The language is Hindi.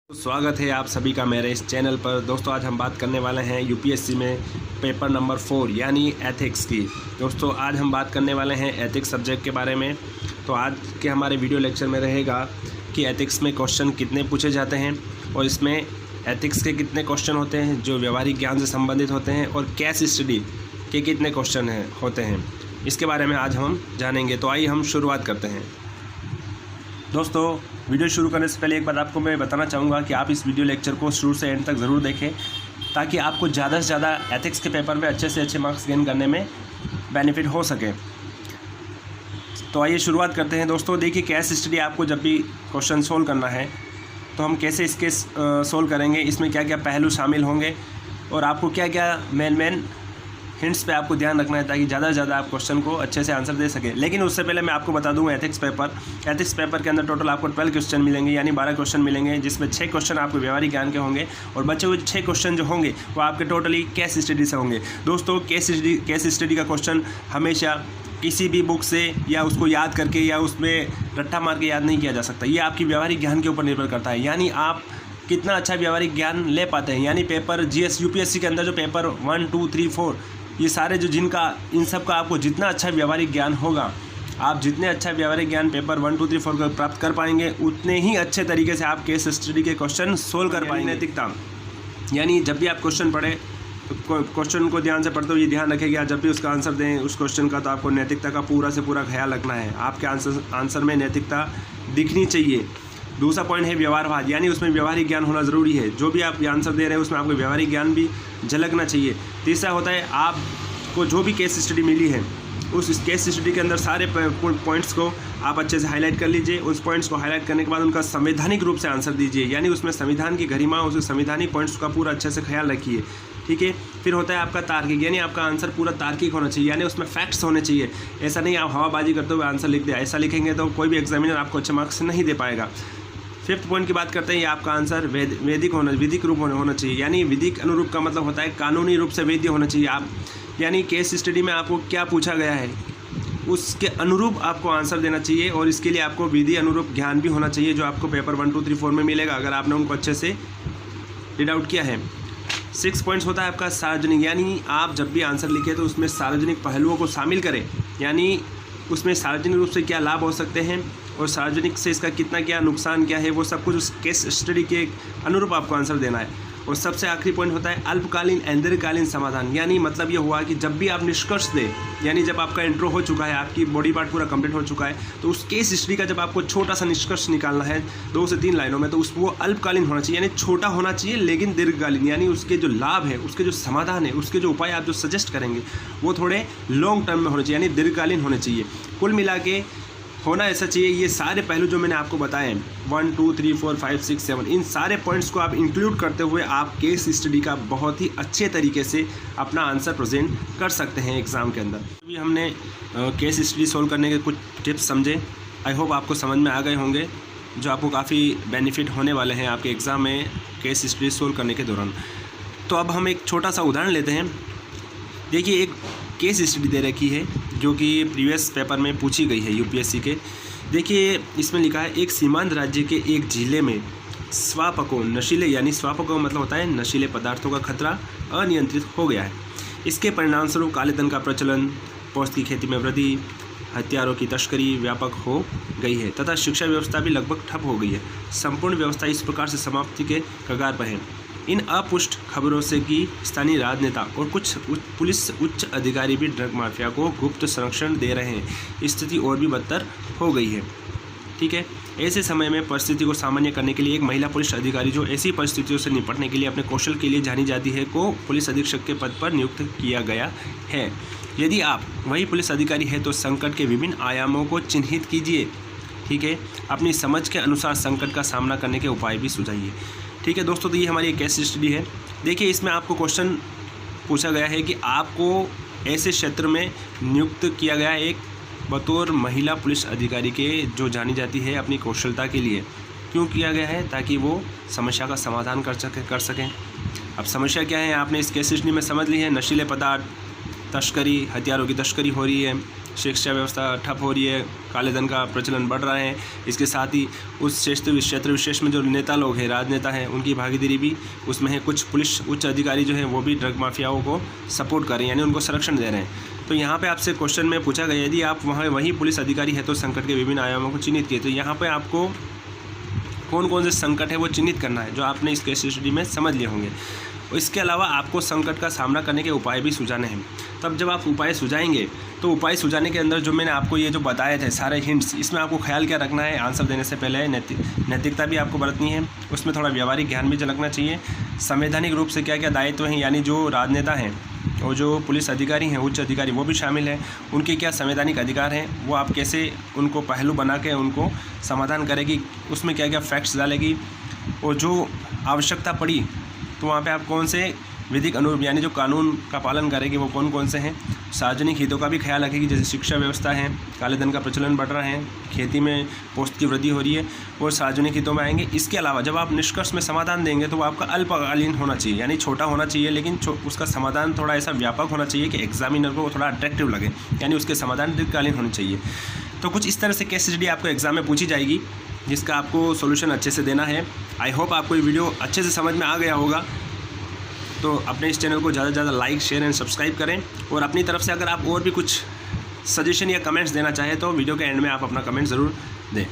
स्वागत है आप सभी का मेरे इस चैनल पर। दोस्तों आज हम बात करने वाले हैं यूपीएससी में पेपर नंबर 4 यानी एथिक्स की। दोस्तों आज हम बात करने वाले हैं एथिक्स सब्जेक्ट के बारे में। तो आज के हमारे वीडियो लेक्चर में रहेगा कि एथिक्स में क्वेश्चन कितने पूछे जाते हैं और इसमें एथिक्स के कितने क्वेश्चन होते हैं जो व्यवहारिक ज्ञान से संबंधित होते हैं और केस स्टडी के कितने क्वेश्चन होते हैं, इसके बारे में आज हम जानेंगे। तो आइए हम शुरुआत करते हैं। दोस्तों वीडियो शुरू करने से पहले एक बात आपको मैं बताना चाहूँगा कि आप इस वीडियो लेक्चर को शुरू से एंड तक ज़रूर देखें ताकि आपको ज़्यादा से ज़्यादा एथिक्स के पेपर में अच्छे से अच्छे मार्क्स गेन करने में बेनिफिट हो सके। तो आइए शुरुआत करते हैं। दोस्तों देखिए, केस स्टडी आपको जब भी क्वेश्चन सोल्व करना है तो हम कैसे इसके सोल्व करेंगे, इसमें क्या क्या पहलू शामिल होंगे और आपको क्या क्या मेन हिंट्स पे आपको ध्यान रखना है ताकि ज़्यादा से ज़्यादा आप क्वेश्चन को अच्छे से आंसर दे सकें। लेकिन उससे पहले मैं आपको बता दूं एथिक्स पेपर के अंदर टोटल आपको 12 क्वेश्चन मिलेंगे, यानी 12 क्वेश्चन मिलेंगे, जिसमें 6 क्वेश्चन आपको व्यवहारिक ज्ञान के होंगे और बचे हुए 6 क्वेश्चन जो होंगे वो आपके टोटली केस स्टडी से होंगे। दोस्तों केस स्टडी का क्वेश्चन हमेशा किसी भी बुक से या उसको याद करके या उसमें रट्टा मार के याद नहीं किया जा सकता। ये आपकी व्यवहारिक ज्ञान के ऊपर निर्भर करता है, यानी आप कितना अच्छा व्यवहारिक ज्ञान ले पाते हैं। यानी पेपर जीएस यूपीएससी के अंदर जो पेपर 1, 2, 3, 4 ये सारे जो इन सब का आपको जितना अच्छा व्यवहारिक ज्ञान होगा, आप जितने अच्छा व्यवहारिक ज्ञान पेपर 1, 2, 3, 4 का प्राप्त कर पाएंगे उतने ही अच्छे तरीके से आप केस स्टडी के क्वेश्चन सोल्व कर पाएंगे। नैतिकता यानी जब भी आप क्वेश्चन पढ़ें तो क्वेश्चन को ध्यान से पढ़ते हुए ये ध्यान रखेगा जब भी उसका आंसर दें उस क्वेश्चन का, तो आपको नैतिकता का पूरा से पूरा ख्याल रखना है। आपके आंसर में नैतिकता दिखनी चाहिए। दूसरा पॉइंट है व्यवहारवाद, यानी उसमें व्यवहारिक ज्ञान होना ज़रूरी है। जो भी आप आंसर दे रहे हैं उसमें आपको व्यवहारिक ज्ञान भी झलकना चाहिए। तीसरा होता है आपको जो भी केस स्टडी मिली है उस केस स्टडी के अंदर सारे पॉइंट्स को आप अच्छे से हाईलाइट कर लीजिए। उस पॉइंट्स को हाईलाइट करने के बाद उनका संवैधानिक रूप से आंसर दीजिए, यानी उसमें संविधान की गरिमा उस संवैधानिक पॉइंट्स का पूरा अच्छे से ख्याल रखिए। ठीक है। फिर होता है आपका तार्किक, यानी आपका आंसर पूरा तार्किक होना चाहिए, यानी उसमें फैक्ट्स होने चाहिए। ऐसा नहीं आप हवाबाजी करते हुए आंसर लिख दिया, ऐसा लिखेंगे तो कोई भी एग्जामिनर आपको अच्छे मार्क्स नहीं दे पाएगा। 5th पॉइंट की बात करते हैं, ये आपका आंसर विधिक रूप होना चाहिए, यानी विधिक अनुरूप का मतलब होता है कानूनी रूप से वैध होना चाहिए। आप यानी केस स्टडी में आपको क्या पूछा गया है उसके अनुरूप आपको आंसर देना चाहिए और इसके लिए आपको विधि अनुरूप ज्ञान भी होना चाहिए जो आपको पेपर 1, 2, 3, 4 में मिलेगा अगर आपने उनको अच्छे से रीड आउट किया है। 6 पॉइंट्स होता है आपका सार्वजनिक, यानी आप जब भी आंसर लिखें तो उसमें सार्वजनिक पहलुओं को शामिल करें, यानी उसमें सार्वजनिक रूप से क्या लाभ हो सकते हैं और सार्वजनिक से इसका कितना क्या नुकसान क्या है वो सब कुछ उस केस स्टडी के अनुरूप आपको आंसर देना है। और सबसे आखिरी पॉइंट होता है अल्पकालीन एवं दीर्घकालीन समाधान, यानी मतलब ये हुआ कि जब भी आप निष्कर्ष दें, यानी जब आपका इंट्रो हो चुका है, आपकी बॉडी पार्ट पूरा कंप्लीट हो चुका है, तो उस केस स्टडी का जब आपको छोटा सा निष्कर्ष निकालना है 2 से 3 लाइनों में, तो वो अल्पकालीन होना चाहिए, यानी छोटा होना चाहिए लेकिन दीर्घकालीन, यानी उसके जो लाभ है, उसके जो समाधान है, उसके जो उपाय आप जो सजेस्ट करेंगे वो थोड़े लॉन्ग टर्म में होने चाहिए, यानी दीर्घकालीन होने चाहिए। कुल मिला के होना ऐसा चाहिए। ये सारे पहलू जो मैंने आपको बताए 1, 2, 3, 4, 5, 6, 7 इन सारे पॉइंट्स को आप इंक्लूड करते हुए आप केस स्टडी का बहुत ही अच्छे तरीके से अपना आंसर प्रेजेंट कर सकते हैं एग्ज़ाम के अंदर। अभी हमने केस स्टडी सोल्व करने के कुछ टिप्स समझे, आई होप आपको समझ में आ गए होंगे, जो आपको काफ़ी बेनिफिट होने वाले हैं आपके एग्ज़ाम में केस स्टडी सोल्व करने के दौरान। तो अब हम एक छोटा सा उदाहरण लेते हैं। देखिए, एक केस स्टडी दे रखी है जो कि प्रीवियस पेपर में पूछी गई है यूपीएससी के। देखिए इसमें लिखा है एक सीमांत राज्य के एक जिले में स्वापकों नशीले, यानी स्वापकों मतलब होता है नशीले पदार्थों का खतरा अनियंत्रित हो गया है। इसके परिणामस्वरूप काले धन का प्रचलन, पोस्त की खेती में वृद्धि, हथियारों की तस्करी व्यापक हो गई है तथा शिक्षा व्यवस्था भी लगभग ठप हो गई है। संपूर्ण व्यवस्था इस प्रकार से समाप्ति के कगार पर है। इन अपुष्ट खबरों से कि स्थानीय राजनेता और कुछ पुलिस उच्च अधिकारी भी ड्रग माफिया को गुप्त संरक्षण दे रहे हैं। स्थिति और भी बदतर हो गई है। ठीक है। ऐसे समय में परिस्थिति को सामान्य करने के लिए एक महिला पुलिस अधिकारी जो ऐसी परिस्थितियों से निपटने के लिए अपने कौशल के लिए जानी जाती है को पुलिस अधीक्षक के पद पर नियुक्त किया गया है। यदि आप वही पुलिस अधिकारी है तो संकट के विभिन्न आयामों को चिन्हित कीजिए। ठीक है। अपनी समझ के अनुसार संकट का सामना करने के उपाय भी सुझाइए। ठीक है दोस्तों, तो ये हमारी एक केस स्टडी है। देखिए इसमें आपको क्वेश्चन पूछा गया है कि आपको ऐसे क्षेत्र में नियुक्त किया गया है एक बतौर महिला पुलिस अधिकारी के जो जानी जाती है अपनी कौशलता के लिए। क्यों किया गया है? ताकि वो समस्या का समाधान कर सकें। अब समस्या क्या है आपने इस केस स्टडी में समझ ली है। नशीले पदार्थ, तस्करी, हथियारों की तस्करी हो रही है, शिक्षा व्यवस्था ठप हो रही है, काले धन का प्रचलन बढ़ रहा है। इसके साथ ही उस क्षेत्र विशेष में जो नेता लोग हैं, राजनेता हैं, उनकी भागीदारी भी उसमें है। कुछ पुलिस उच्च अधिकारी जो हैं वो भी ड्रग माफियाओं को सपोर्ट कर रहे हैं, यानी उनको संरक्षण दे रहे हैं। तो यहाँ पे आपसे क्वेश्चन में पूछा गया, यदि आप वही पुलिस अधिकारी है तो संकट के विभिन्न आयामों को चिन्हित किए। तो यहाँ पे आपको कौन कौन से संकट है वो चिन्हित करना है, जो आपने इस केस स्टडी में समझ लिए होंगे। इसके अलावा आपको संकट का सामना करने के उपाय भी सुझाने हैं। तब जब आप उपाय सुझाएंगे तो उपाय सुझाने के अंदर जो मैंने आपको ये जो बताए थे सारे हिंट्स, इसमें आपको ख्याल क्या रखना है, आंसर देने से पहले नैतिकता भी आपको बरतनी है, उसमें थोड़ा व्यावहारिक ज्ञान भी झलकना चाहिए। संवैधानिक रूप से क्या क्या दायित्व हैं, यानी जो राजनेता हैं और जो पुलिस अधिकारी हैं, उच्च अधिकारी, वो भी शामिल हैं, उनके क्या संवैधानिक अधिकार हैं, वो आप कैसे उनको पहलू बना के उनको समाधान करेगी, उसमें क्या क्या फैक्ट्स डालेगी, और जो आवश्यकता पड़ी तो वहाँ पे आप कौन से विधिक अनुरूप यानी जो कानून का पालन करेगी वो कौन कौन से हैं। सार्वजनिक हितों का भी ख्याल रखेगी, जैसे शिक्षा व्यवस्था है, काले धन का प्रचलन बढ़ रहा है, खेती में पोस्ट की वृद्धि हो रही है, और सार्वजनिक हितों में आएंगे। इसके अलावा जब आप निष्कर्ष में समाधान देंगे तो वो आपका अल्पकालीन होना चाहिए, यानी छोटा होना चाहिए, लेकिन उसका समाधान थोड़ा ऐसा व्यापक होना चाहिए कि एग्जामिनर को थोड़ा अट्रैक्टिव लगे, यानी उसके समाधान दीर्घकालीन होने चाहिए। तो कुछ इस तरह से केस स्टडी आपको एग्जाम में पूछी जाएगी, जिसका आपको सोल्यूशन अच्छे से देना है। आई होप आपको ये वीडियो अच्छे से समझ में आ गया होगा। तो अपने इस चैनल को ज़्यादा से ज़्यादा लाइक, शेयर एंड सब्सक्राइब करें, और अपनी तरफ से अगर आप और भी कुछ सजेशन या कमेंट्स देना चाहें तो वीडियो के एंड में आप अपना कमेंट ज़रूर दें।